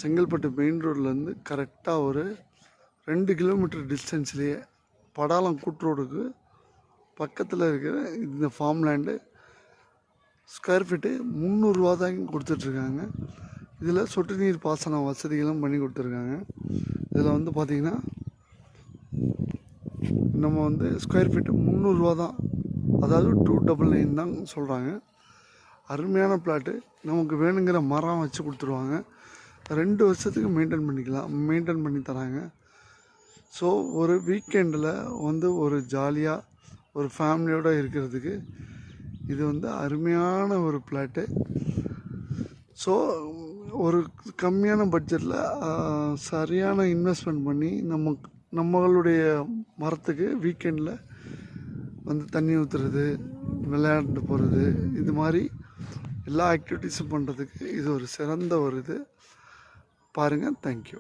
Chengalpattu main ரோட்லேருந்து கரெக்டாக ஒரு 2 கிலோமீட்டர் டிஸ்டன்ஸ்லேயே படாலம் கூட்ரோடுக்கு பக்கத்தில் இருக்கிற இந்த ஃபார்ம் லேண்டு ஸ்கொயர் ஃபீட்டு 300 ரூபா தான் கொடுத்துட்ருக்காங்க. இதில் சொட்டு நீர் பாசன வசதிகளும் பண்ணி கொடுத்துருக்காங்க. இதில் வந்து பார்த்திங்கன்னா நம்ம வந்து ஸ்கொயர் ஃபீட்டு 300 ரூபா தான், அதாவது 299 தான் சொல்கிறாங்க. அருமையான பிளாட்டு. நமக்கு வேணுங்கிற மரம் வச்சு கொடுத்துருவாங்க. 2 வருஷத்துக்கு மெயின்டைன் பண்ணி தராங்க. ஸோ ஒரு வீக்கெண்டில் வந்து ஒரு ஜாலியாக ஒரு ஃபேமிலியோடு இருக்கிறதுக்கு இது வந்து அருமையான ஒரு பிளாட்டு. ஸோ ஒரு கம்மியான பட்ஜெட்டில் சரியான இன்வெஸ்ட்மெண்ட் பண்ணி நம்மளுடைய மரத்துக்கு வீக்கெண்டில் வந்து தண்ணி ஊற்றுறது, விளையாண்டு போகிறது, இது மாதிரி எல்லா ஆக்டிவிட்டீஸும் பண்ணுறதுக்கு இது ஒரு சிறந்த ஒரு இது. பாருங்கள். தேங்க்யூ.